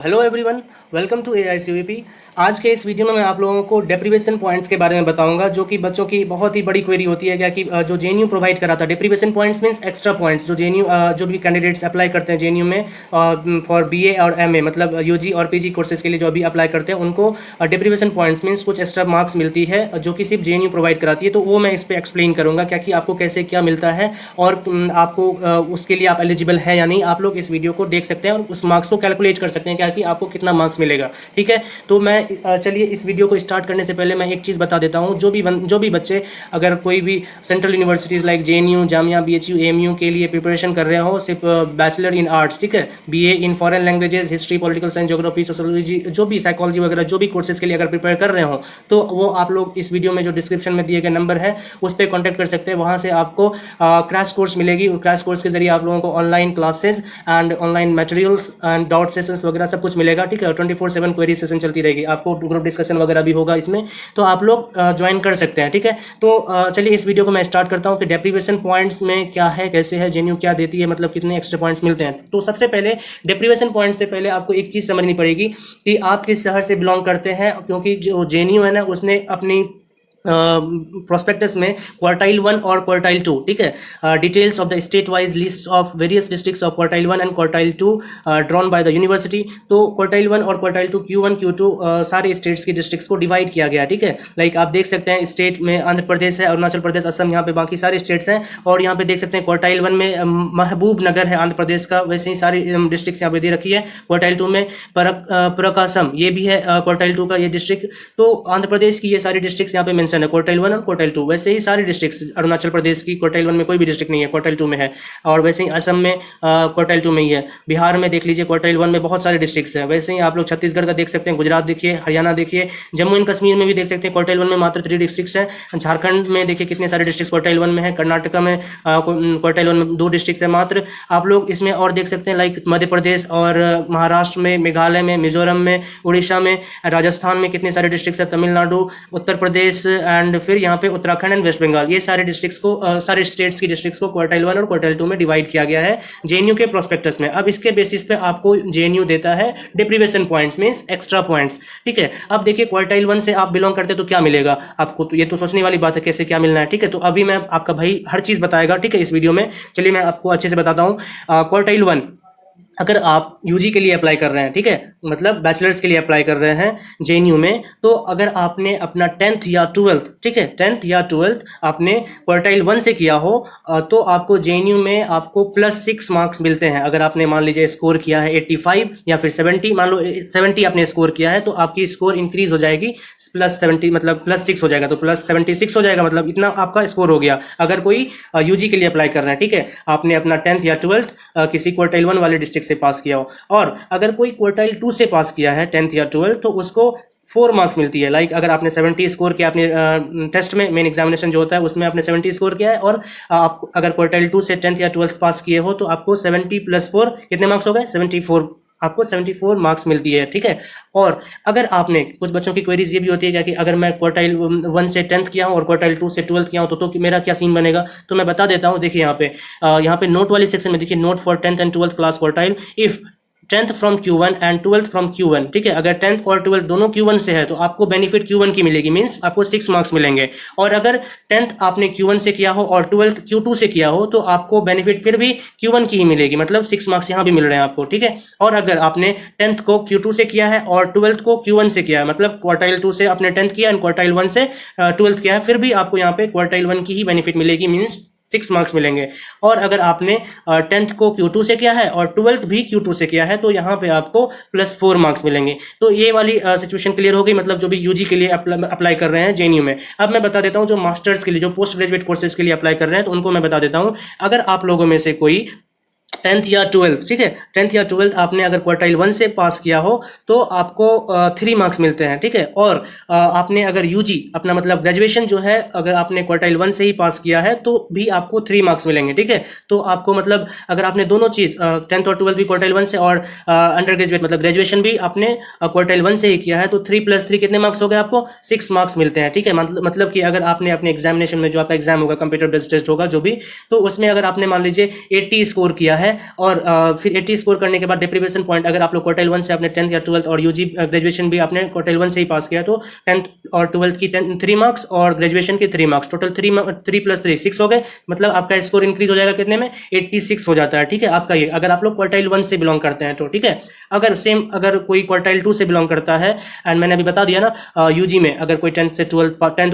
Hello everyone, welcome to AICVP। आज के इस वीडियो में मैं आप लोगों को डेप्रीवेशन पॉइंट्स के बारे में बताऊंगा, जो कि बच्चों की बहुत ही बड़ी क्वेरी होती है क्या कि जो JNU प्रोवाइड कराता है। Deprivation points means extra points जो JNU जो भी कैंडिडेट्स अप्लाई करते हैं JNU में फॉर BA और MA मतलब UG और PG कोर्सेज के लिए जो भी अप्लाई करते हैं उनको डेप्रीवेशन पॉइंट्स मींस कुछ एक्स्ट्रा मार्क्स मिलती है जो कि सिर्फ JNU प्रोवाइड कराती है। तो वो मैं इस पर एक्सप्लेन करूँगा क्या कि आपको कैसे क्या मिलता है और आपको उसके लिए आप एलिजिबल है या नहीं। आप लोग इस वीडियो को देख सकते हैं और उस मार्क्स को कैलकुलेट कर सकते हैं क्या कि आपको कितना मार्क्स मिलेगा। ठीक है, तो मैं चलिए इस वीडियो को स्टार्ट करने से पहले मैं एक चीज़ बता देता हूँ। जो भी बच्चे अगर कोई भी central universities like JNU, Jamia, BHU, AMU के लिए प्रिपरेशन कर रहे हो, सिर्फ बैचलर इन आर्ट्स, ठीक है, BA in foreign languages, history, political science, geography, sociology, जो भी साइकोलॉजी वगैरह जो भी कोर्सेज के लिए अगर प्रिपेयर कर रहे हो, तो वो आप लोग इस वीडियो में जो डिस्क्रिप्शन में दिए गए नंबर है उस पर कॉन्टैक्ट कर सकते हैं। वहाँ से आपको क्रैश कोर्स मिलेगी। क्रैश कोर्स के जरिए आप लोगों को online classes and online materials and doubt sessions वगैरह सब कुछ मिलेगा। ठीक है, 24/7 क्वेरी सेशन चलती रहेगी। आपको ग्रुप डिस्कशन वगैरह भी होगा इसमें, तो आप लोग ज्वाइन कर सकते हैं। ठीक है, तो चलिए इस वीडियो को मैं स्टार्ट करता हूँ कि डेप्रीवेशन पॉइंट्स में क्या है, कैसे है, JNU क्या देती है, मतलब कितने एक्स्ट्रा पॉइंट्स मिलते हैं। तो सबसे पहले डेप्रीवेशन पॉइंट से पहले आपको एक चीज़ समझनी पड़ेगी कि आप किस शहर से बिलोंग करते हैं, क्योंकि जो JNU है ना उसने अपनी प्रोस्पेक्टस में क्वार्टाइल 1 और क्वार्टाइल 2, ठीक है, details of the state wise list of various districts of quartile 1 and quartile 2 drawn by the university. तो क्वार्टाइल 1 और क्वार्टाइल 2 Q1 Q2 सारे स्टेट्स की डिस्ट्रिक्ट्स को डिवाइड किया गया। ठीक है, लाइक आप देख सकते हैं स्टेट में आंध्र प्रदेश है, अरुणाचल प्रदेश, असम, यहाँ पे बाकी सारे स्टेट्स हैं। और यहाँ पे देख सकते हैं क्वार्टाइल 1 में महबूब नगर है आंध्र प्रदेश का, वैसे ही सारी डिस्ट्रिक्ट्स यहाँ पे दे रखी है। क्वार्टाइल 2 में प्रकाशम ये भी है क्वार्टाइल 2 का ये डिस्ट्रिक्ट। तो आंध्र प्रदेश की ये सारी डिस्ट्रिक्ट्स यहाँ पे मेंशन है क्वार्टाइल 1 और क्वार्टाइल 2। वैसे ही सारी डिस्ट्रिक्ट्स, अरुणाचल प्रदेश की क्वार्टाइल 1 में कोई भी डिस्ट्रिक्ट नहीं है, क्वार्टाइल 2 में है। और वैसे ही असम में क्वार्टाइल 2 में ही है। बिहार में देख लीजिए क्वार्टाइल 1 में बहुत सारे डिस्ट्रिक्ट्स हैं। वैसे ही आप लोग छत्तीसगढ़ का देख सकते हैं, गुजरात देखिए, हरियाणा देखिए, जम्मू एंड कश्मीर में भी देख सकते हैं क्वार्टाइल 1 में मात्र 3 डिस्ट्रिक्ट्स हैं। झारखंड में देखिए कितने सारे डिस्ट्रिक्ट्स क्वार्टाइल 1 में है। कर्नाटका में क्वार्टाइल 1 में 2 डिस्ट्रिक्ट्स हैं मात्र। आप लोग इसमें और देख सकते हैं लाइक मध्य प्रदेश और महाराष्ट्र में, मेघालय में, मिजोरम में, उड़ीसा में, राजस्थान में कितने सारे डिस्ट्रिक्ट्स हैं, तमिलनाडु, उत्तर प्रदेश एंड फिर यहाँ पे उत्तराखंड एंड वेस्ट बंगाल। ये सारे डिस्ट्रिक्ट्स को सारे स्टेट्स की डिस्ट्रिक्ट्स को क्वार्टाइल 1 और क्वार्टाइल 2 में डिवाइड किया गया है JNU के प्रोस्पेक्टस में। अब इसके बेसिस पे आपको JNU देता है deprivation points means extra points. ठीक है, अब देखिए क्वार्टाइल 1 से आप बिलोंग करते हैं तो क्या मिलेगा आपको, तो ये तो सोचने वाली बात है कैसे क्या मिलना है। ठीक है, तो अभी मैं आपका भाई हर चीज़ बताएगा। ठीक है, इस वीडियो में चलिए मैं आपको अच्छे से बताता हूँ। क्वार्टाइल 1 अगर आप UG के लिए अप्लाई कर रहे हैं, ठीक है, मतलब बैचलर्स के लिए अप्लाई कर रहे हैं JNU में, तो अगर आपने अपना 10th या 12th, ठीक है, 10th या 12th आपने क्वार्टाइल 1 से किया हो तो आपको JNU में आपको +6 मार्क्स मिलते हैं। अगर आपने मान लीजिए स्कोर किया है 85 या फिर 70, मान लो 70 आपने स्कोर किया है तो आपकी स्कोर इंक्रीज हो जाएगी +70, मतलब +6 हो जाएगा, तो +76 हो जाएगा, मतलब इतना आपका स्कोर हो गया। अगर कोई UG के लिए अप्लाई कर रहे हैं, ठीक है, आपने अपना 10th या 12th किसी क्वार्टाइल 1 वाले डिस्ट्रिक्ट से पास किया हो। और अगर कोई क्वार्टाइल 2 से पास किया है 10th या 12th तो उसको 4 मार्क्स मिलती है। लाइक अगर आपने 70 स्कोर किया अपने टेस्ट में, मेन एग्जामिनेशन जो होता है उसमें आपने 70 स्कोर किया है, और आप अगर क्वार्टाइल 2 से 10th या 12th पास किए हो तो आपको 70 + 4 कितने मार्क्स हो गए, 74, आपको 74 मार्क्स मिलती है। ठीक है, और अगर आपने, कुछ बच्चों की क्वेरीज ये भी होती है कि अगर मैं क्वार्टाइल 1 से 10th किया हूँ और क्वार्टाइल 2 से 12th किया हूँ तो मेरा क्या सीन बनेगा, तो मैं बता देता हूँ। देखिए यहाँ पे नोट वाली सेक्शन में देखिए, note for 10th and 12th class quartile if 10th from Q1 and 12th from Q1। ठीक है, अगर 10th और 12th दोनों Q1 से है तो आपको बेनिफिट Q1 की मिलेगी, मींस आपको 6 मार्क्स मिलेंगे। और अगर 10th आपने Q1 से किया हो और 12th Q2 से किया हो तो आपको बेनिफिट फिर भी Q1 की ही मिलेगी, मतलब 6 मार्क्स यहाँ भी मिल रहे हैं आपको। ठीक है, और अगर आपने 10th को Q2 से किया है और 12th को Q1 से किया है, मतलब क्वार्टाइल 2 से आपने 10th किया एंड क्वार्टाइल 1 से 12th किया है, फिर भी आपको यहाँ पे क्वार्टाइल 1 की ही बेनिफिट मिलेगी, मीन्स 6 मार्क्स मिलेंगे। और अगर आपने 10th को Q2 से किया है और 12th भी Q2 से किया है तो यहाँ पे आपको +4 मार्क्स मिलेंगे। तो ये वाली सिचुएशन क्लियर हो गई, मतलब जो भी UG के लिए अप्लाई कर रहे हैं JNU में। अब मैं बता देता हूँ जो मास्टर्स के लिए, जो पोस्ट ग्रेजुएट कोर्सेज के लिए अप्लाई कर रहे हैं तो उनको मैं बता देता हूँ। अगर आप लोगों में से कोई 10th या 12th, ठीक है, 10th या 12th आपने अगर क्वार्टाइल 1 से पास किया हो तो आपको 3 मार्क्स मिलते हैं। ठीक है, और आपने अगर UG अपना मतलब ग्रेजुएशन जो है अगर आपने क्वार्टाइल 1 से ही पास किया है तो भी आपको 3 मार्क्स मिलेंगे। ठीक है, तो आपको मतलब अगर आपने दोनों चीज़ 10th और 12th भी क्वार्टाइल 1 से और अंडर ग्रेजुएट मतलब ग्रेजुएशन भी आपने क्वार्टाइल 1 से ही किया है तो 3 + 3 कितने मार्क्स हो गए, आपको 6 मार्क्स मिलते हैं। ठीक है, मतलब कि अगर आपने अपने एग्जामिनेशन में जो आपका एग्जाम होगा, कंप्यूटर बेस्ड टेस्ट होगा जो भी, तो उसमें अगर आपने मान लीजिए 80 स्कोर किया है है और फिर 80 स्कोर करने के बाद डेप्रीवेशन पॉइंट, अगर आप लोग क्वार्टाइल 1 से अपने 10th या 12th और यूजी ग्रेजुएशन भी आपने क्वार्टाइल 1 से ही पास किया, तो 10th और 12th की 3 मार्क्स और ग्रेजुएशन के 3 मार्क्स, टोटल 3 + 3 6 हो गए। मतलब आपका स्कोर इंक्रीज हो जाएगा कितने में, 86 हो जाता है। ठीक है, आपका ये अगर आप लोग क्वार्टाइल 1 से बिलोंग करते हैं तो। ठीक है, अगर कोई क्वार्टाइल 2 से बिलोंग करता है, एंड मैंने अभी बता दिया ना यूजी में अगर कोई 10th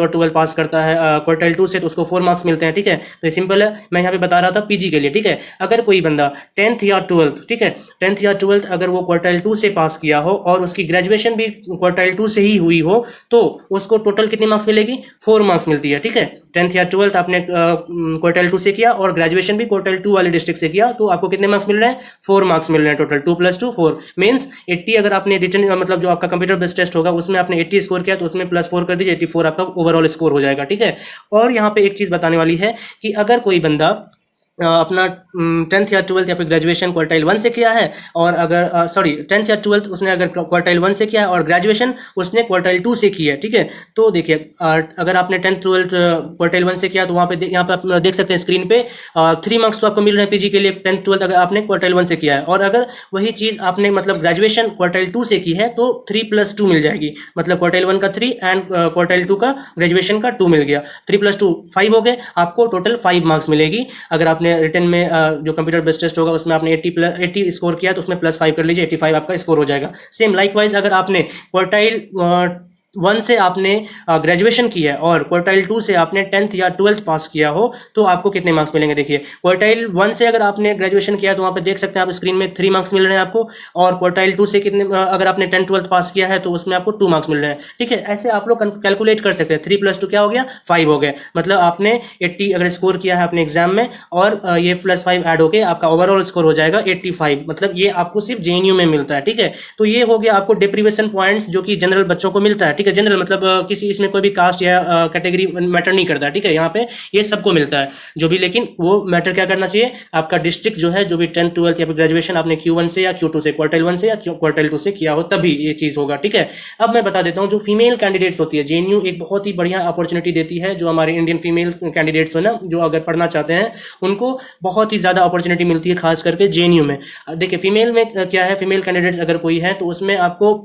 और 12th पास करता है क्वार्टाइल 2 से, तो उसको 4 मार्क्स मिलते हैं। ठीक है, तो ये सिंपल है। मैं यहाँ पे बता रहा था पीजी के लिए। ठीक है, अगर कोई बंदा 10th या 12th, ठीक है, 10th या 12th अगर वो क्वार्टाइल 2 से पास किया हो और उसकी ग्रेजुएशन भी क्वार्टाइल 2 से ही हुई हो, तो उसको टोटल कितनी मार्क्स मिलेगी, 4 मार्क्स मिलती है। ठीक है, 10th या 12th आपने क्वार्टाइल 2 से किया और ग्रेजुएशन भी क्वार्टाइल 2 वाले डिस्ट्रिक्ट से किया, तो आपको कितने मार्क्स मिल रहे हैं, 4 मार्क्स मिल रहे हैं टोटल। 2 + 2 4 मीन्स 80। अगर आपने रिटन मतलब जो आपका कंप्यूटर बेस्ड टेस्ट होगा उसमें आपने 80 स्कोर किया, तो उसमें +4 कर दीजिए, 84 आपका ओवरऑल स्कोर हो जाएगा। ठीक है, और यहाँ पे एक चीज़ बताने वाली है कि अगर कोई बंदा अपना 10th या 12th या फिर ग्रेजुएशन क्वार्टाइल 1 से किया है, और अगर 10th या 12th उसने अगर क्वार्टाइल 1 से किया है और ग्रेजुएशन उसने क्वार्टाइल 2 से की है। ठीक है, तो देखिए अगर आपने 10th 12th क्वार्टाइल 1 से किया, तो वहाँ पे यहाँ पे आप देख सकते हैं स्क्रीन पे 3 मार्क्स तो आपको मिल रहे हैं पीजी के लिए 10th 12th अगर आपने क्वार्टाइल 1 से किया है। और अगर वही चीज़ आपने मतलब ग्रेजुएशन क्वार्टाइल 2 से की है, तो 3 + 2 मिल जाएगी। मतलब क्वार्टाइल 1 का 3 एंड क्वार्टाइल 2 का ग्रेजुएशन का 2 मिल गया। 3 + 2 5 हो गए, आपको टोटल 5 मार्क्स मिलेगी। अगर आपने रिटन में जो कंप्यूटर बेस्ड टेस्ट होगा उसमें आपने 80 स्कोर किया, तो उसमें +5 कर लीजिए, 85 आपका स्कोर हो जाएगा। सेम लाइकवाइज अगर आपने क्वार्टाइल 1 से आपने ग्रेजुएशन किया है और क्वार्टाइल 2 से आपने 10th या 12th पास किया हो, तो आपको कितने मार्क्स मिलेंगे। देखिए क्वार्टाइल 1 से अगर आपने ग्रेजुएशन किया है, तो वहाँ पे देख सकते हैं आप स्क्रीन में 3 मार्क्स मिल रहे हैं आपको, और क्वार्टाइल 2 से कितने अगर आपने 10th 12th पास किया है, तो उसमें आपको 2 मार्क्स मिल रहे हैं। ठीक है, ऐसे आप लोग कैलकुलेट कर सकते हैं। 3 + 2 क्या हो गया, 5 हो गए। मतलब आपने 80 अगर स्कोर किया है अपने एग्जाम में, और ये +5 ऐड होके आपका ओवरऑल स्कोर हो जाएगा 85। मतलब ये आपको सिर्फ जेएनयू में मिलता है। ठीक है, तो ये हो गया आपको डेप्रीवेशन पॉइंट्स, जो कि जनरल बच्चों को मिलता है। ठीक है, जनरल मतलब किसी इसमें कोई भी कास्ट या कैटेगरी मैटर नहीं करता। ठीक है, यहाँ पे ये सबको मिलता है जो भी, लेकिन वो मैटर क्या करना चाहिए, आपका डिस्ट्रिक्ट जो है, जो भी 10th 12th या फिर ग्रेजुएशन आपने Q1 से या Q2 से, क्वार्टाइल 1 से या क्वार्टाइल 2 से किया हो, तभी ये चीज़ होगा। ठीक है, अब मैं बता देता हूँ जो फीमेल कैंडिडेट्स होती है, जेएनयू एक बहुत ही बढ़िया अपॉर्चुनिटी देती है। जो हमारे इंडियन फीमेल कैंडिडेट्स हो ना, जो अगर पढ़ना चाहते हैं, उनको बहुत ही ज़्यादा अपॉर्चुनिटी मिलती है, खास करके जेएनयू में। देखिए फीमेल में क्या है, फीमेल कैंडिडेट्स अगर कोई है, तो उसमें आपको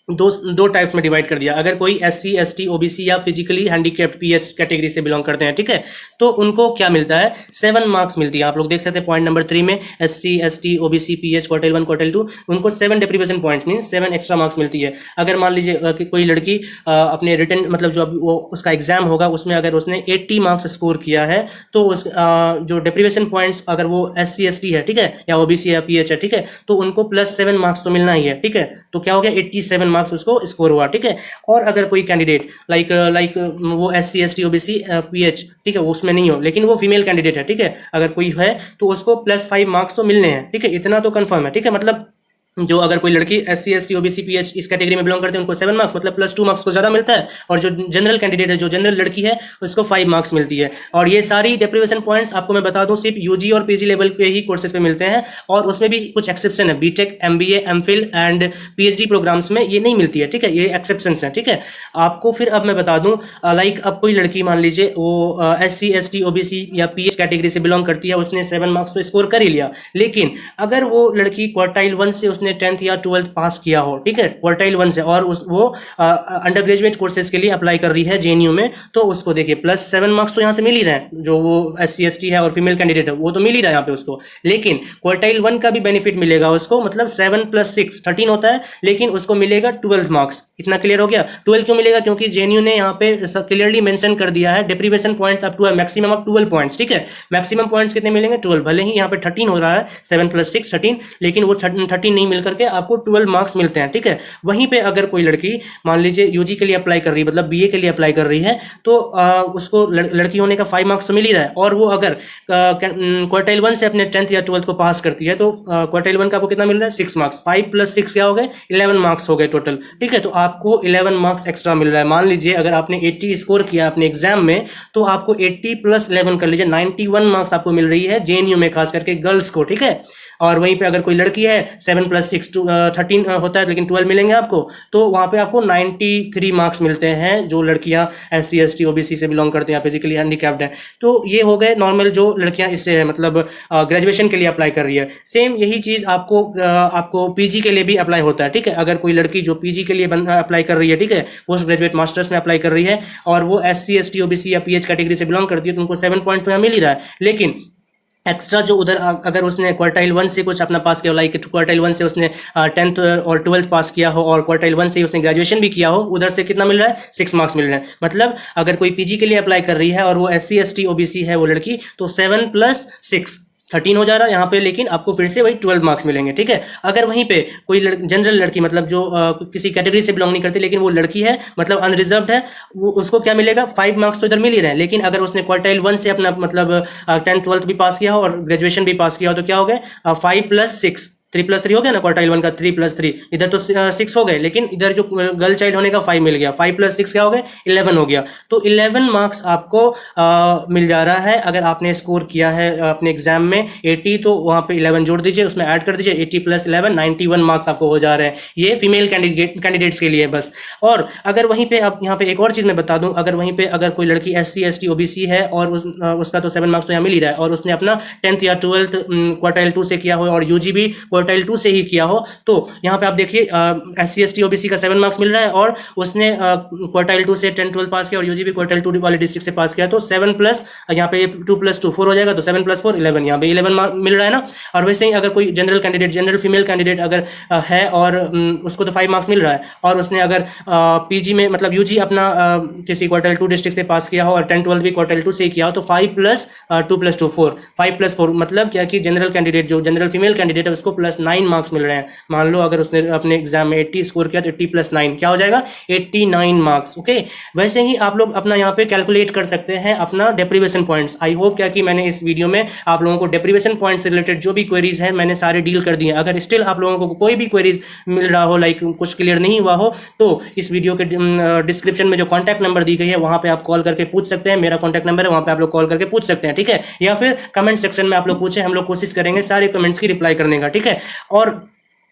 दो टाइप्स में डिवाइड कर दिया। अगर कोई SC ST OBC या फिजिकली हैंडीकैप्ड PH कैटेगरी से बिलोंग करते हैं, ठीक है, तो उनको क्या मिलता है, 7 मार्क्स मिलती है। आप लोग देख सकते हैं पॉइंट नंबर 3 में SC ST OBC PH quartile 1 quartile 2 उनको 7 deprivation points mean 7 extra marks मिलती है। अगर मान लीजिए कि कोई लड़की अपने रिटन मतलब जो वो उसका एग्जाम होगा, उसमें अगर उसने 80 मार्क्स स्कोर किया है, तो उस जो डेप्रीवेशन पॉइंट्स अगर वो SC ST है, ठीक है, या OBC या PH है, ठीक है, तो उनको +7 मार्क्स तो मिलना ही है। ठीक है, तो क्या हो गया, 87 मार्क्स उसको स्कोर हुआ। ठीक है, और अगर कोई कैंडिडेट लाइक वो SC ST OBC PH, ठीक है, उसमें नहीं हो, लेकिन वो फीमेल कैंडिडेट है, ठीक है, अगर कोई है, तो उसको +5 मार्क्स तो मिलने हैं। ठीक है, इतना तो कंफर्म है। ठीक है, मतलब जो अगर कोई लड़की SC ST OBC PH इस कैटेगरी में बिलोंग करते हैं, उनको 7 मार्क्स मतलब +2 मार्क्स को ज़्यादा मिलता है, और जो जनरल कैंडिडेट है, जो जनरल लड़की है, उसको 5 मार्क्स मिलती है। और ये सारी डेप्रीवेशन पॉइंट्स आपको मैं बता दूं सिर्फ यूजी और पीजी लेवल पे ही कोर्सेज पे मिलते हैं, और उसमें भी कुछ एक्सेप्शन है। BTech MBA MPhil and PhD programmes में ये नहीं मिलती है। ठीक है, ये एक्सेप्शंस हैं। ठीक है, आपको फिर अब मैं बता दूं लाइक अब कोई लड़की मान लीजिए वो SC ST OBC या PH कैटेगरी से बिलोंग करती है, उसने 7 मार्क्स तो स्कोर कर ही लिया, लेकिन अगर वो लड़की क्वार्टाइल 1 से उसने 10th या 12th पास किया हो, ठीक है, क्वार्टाइल 1 से, और वो अंडर ग्रेजुएट कोर्सेज के लिए अप्लाई कर रही है जेएनयू में, तो उसको देखिए +7 मार्क्स तो यहाँ से मिल ही रहे हैं। जो वो SC ST है और फीमेल कैंडिडेट है, वो तो मिल ही रहा है यहाँ पे उसको, लेकिन क्वार्टाइल 1 का भी बेनिफिट मिलेगा उसको, मतलब 7 + 6 13 होता है, लेकिन उसको मिलेगा 12 मार्क्स। इतना क्लियर हो गया। 12 क्यों मिलेगा, क्योंकि जेएनयू ने यहाँ पे क्लियरली मेंशन कर दिया है deprivation points up to maximum of 12 points. ठीक है, मैक्सिमम पॉइंट्स कितने मिलेंगे, 12। भले ही यहाँ पे 13 हो रहा है, 7 + 6 13, लेकिन वो 13 नहीं मिल करके आपको 12 मार्क्स मिलते हैं। ठीक है, वहीं पे अगर कोई लड़की मान लीजिए यूजी के लिए अप्लाई कर रही है, मतलब BA के लिए अप्लाई कर रही है, तो उसको लड़की होने का 5 मार्क्स तो मिल ही रहा है, और वो अगर क्वार्टाइल 1 से अपने 10th या 12th को पास करती है, तो क्वार्टाइल 1 का आपको कितना मिल रहा है, 6 मार्क्स। 5 + 6 क्या हो गए, 11 मार्क्स हो गए टोटल। ठीक है, तो आपको 11 मार्क्स एक्स्ट्रा मिल रहा है। मान लीजिए अगर आपने 80 स्कोर किया अपने एग्जाम में, तो आपको 80 + 11 कर लीजिए, 91 मार्क्स आपको मिल रही है जेएनयू में, खास करके गर्ल्स को। ठीक है, और वहीं पे अगर कोई लड़की है 7+6 13 होता है, लेकिन 12 मिलेंगे आपको, तो वहाँ पे आपको 93 मार्क्स मिलते हैं जो लड़कियाँ SC ST OBC से बिलोंग करते हैं, फिजिकली हैंडीकैप्ड हैं। तो ये हो गए नॉर्मल जो लड़कियाँ इससे है, मतलब ग्रेजुएशन के लिए अप्लाई कर रही है। सेम यही चीज़ आपको पीजी के लिए भी अप्लाई होता है, ठीक है। अगर कोई लड़की जो पीजी के लिए अप्लाई कर रही है, ठीक है, पोस्ट ग्रेजुएट मास्टर्स में अप्लाई कर रही है, और वो SC ST OBC या PH कैटेगरी से बिलोंग करती है, तो उनको 7 पॉइंट तो यहाँ मिल ही रहा है। लेकिन एक्स्ट्रा जो उधर अगर उसने क्वार्टाइल 1 से कुछ अपना पास किया हो, लाइक क्वार्टाइल 1 से उसने 10th और 12th पास किया हो, और क्वार्टाइल 1 से ही उसने ग्रेजुएशन भी किया हो, उधर से कितना मिल रहा है, 6 मार्क्स मिल रहे हैं। मतलब अगर कोई पीजी के लिए अप्लाई कर रही है और वो SC ST OBC है वो लड़की, तो 7+6 13 हो जा रहा है यहाँ पे, लेकिन आपको फिर से वही 12 मार्क्स मिलेंगे, ठीक है। अगर वहीं पे कोई जनरल लड़की, मतलब जो किसी कैटेगरी से बिलोंग नहीं करती, लेकिन वो लड़की है, मतलब अनरिजर्व्ड है, वो उसको क्या मिलेगा, 5 मार्क्स तो इधर मिल ही रहे हैं। लेकिन अगर उसने क्वार्टाइल 1 से अपना मतलब 10th 12th भी पास किया हो और ग्रेजुएशन भी पास किया हो, तो क्या हो गया, 5+6 3+3 हो गया ना, क्वार्टाइल 1 का 3+3, इधर तो 6 हो गए, लेकिन इधर जो गर्ल चाइल्ड होने का 5 मिल गया, 5+6 क्या हो गया, 11 हो गया। तो 11 मार्क्स आपको मिल जा रहा है। अगर आपने स्कोर किया है अपने एग्जाम में 80, तो वहाँ पे 11 जोड़ दीजिए, उसमें ऐड कर दीजिए, 80 + 11 91 मार्क्स आपको हो जा रहे हैं। ये फीमेल कैंडिडेट्स के लिए बस। और अगर वहीं पे अब यहाँ पे एक और चीज़ मैं बता दूँ, अगर वहीं पे अगर कोई लड़की SC ST OBC है और उसका तो 7 मार्क्स तो यहाँ मिल ही रहा है, और उसने अपना 10th या 12th क्वार्टाइल 2 से किया हो और UG भी क्वार्टाइल 2 से ही किया हो, तो यहाँ पे आप देखिए SC ST OBC का 7 मार्क्स मिल रहा है, और उसने क्वार्टाइल 2 से 10 12 पास किया और UG भी क्वार्टाइल 2 वाले डिस्ट्रिक्ट से पास किया, तो 7 प्लस यहाँ पे 2 + 2 4 हो जाएगा, तो 7 + 4 11, यहाँ पे 11 मार्क्स मिल रहा है ना। और वैसे ही अगर कोई जनरल फीमेल कैंडिडेट अगर है और उसको तो 5 मार्क्स मिल रहा है, और उसने अगर PG में मतलब UG अपना किसी क्वार्टाइल 2 डिस्ट्रिक्ट से पास किया हो और 10 12 भी क्वार्टाइल 2 से ही किया हो, तो 5 + 2 + 2 4 5 + 4 मतलब क्या कि जनरल कैंडिडेट जो जनरल फीमेल कैंडिडेट है उसको +9 मार्क्स मिल रहे हैं। मान लो अगर उसने अपने एग्जाम में 80 स्कोर किया, तो 80 + 9 क्या हो जाएगा, 89 मार्क्स। ओके, वैसे ही आप लोग अपना यहाँ पे कैलकुलेट कर सकते हैं अपना डेप्रीवेशन पॉइंट्स। आई होप क्या कि मैंने इस वीडियो में आप लोगों को डेप्रीवेशन पॉइंट्स से रिलेटेड जो भी क्वेरीज है मैंने सारे डील कर दिए। अगर स्टिल आप लोगों को कोई भी क्वेरीज मिल रहा हो, लाइक कुछ क्लियर नहीं हुआ हो, तो इस वीडियो के डिस्क्रिप्शन में जो कॉन्टैक्ट नंबर दी गई है वहां पे आप कॉल करके पूछ सकते हैं। मेरा कॉन्टैक्ट नंबर है, वहां पे आप लोग कॉल करके पूछ सकते हैं, ठीक है। या फिर कमेंट सेक्शन में आप लोग पूछे, हम लोग कोशिश करेंगे सारे कमेंट्स की रिप्लाई करने का, ठीक है। और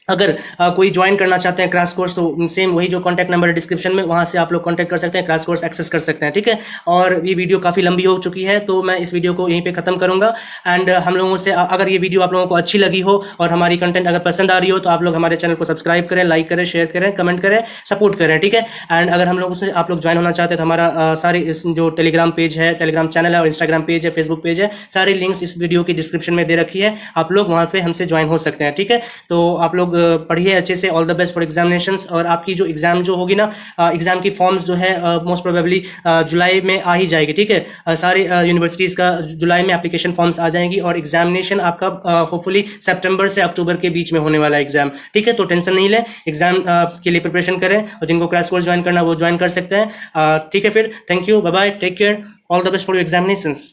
अगर कोई ज्वाइन करना चाहते हैं क्रैश कोर्स, तो सेम वही जो कॉन्टैक्ट नंबर है डिस्क्रिप्शन में, वहाँ से आप लोग कॉन्टैक्ट कर सकते हैं, क्रैश कोर्स एक्सेस कर सकते हैं, ठीक है। और ये वीडियो काफ़ी लंबी हो चुकी है, तो मैं इस वीडियो को यहीं पे ख़त्म करूँगा। एंड हम लोगों से अगर ये वीडियो आप लोगों को अच्छी लगी हो और हमारी कंटेंट अगर पसंद आ रही हो, तो आप लोग हमारे चैनल को सब्सक्राइब करें, लाइक करें, शेयर करें, कमेंट करें, सपोर्ट करें, ठीक है। एंड अगर हम लोगों से आप लोग ज्वाइन होना चाहते हैं, तो हमारा सारे जो टेलीग्राम पेज है, टेलीग्राम चैनल है, और इंस्टाग्राम पेज है, फेसबुक पेज है, सारी लिंक्स इस वीडियो की डिस्क्रिप्शन में दे रखी है, आप लोग वहाँ पे हमसे ज्वाइन हो सकते हैं, ठीक है। तो आप लोग पढ़िए अच्छे से। All the best for examinations. और आपकी जो एग्जाम जो होगी ना, एग्जाम की फॉर्म्स जो है मोस्ट प्रोबेबली जुलाई में आ ही जाएगी, ठीक है। सारे यूनिवर्सिटीज़ का जुलाई में एप्लीकेशन फॉर्म्स आ जाएंगी, और एग्जामिनेशन आपका होपफुली सितंबर से अक्टूबर के बीच में होने वाला है एग्जाम, ठीक है। तो टेंशन नहीं लें, एग्जाम के लिए प्रिपरेशन करें, और जिनको क्रैश कोर्स ज्वाइन करना वो ज्वाइन कर सकते हैं, ठीक है। फिर thank you, bye bye, take care, all the best for your examinations.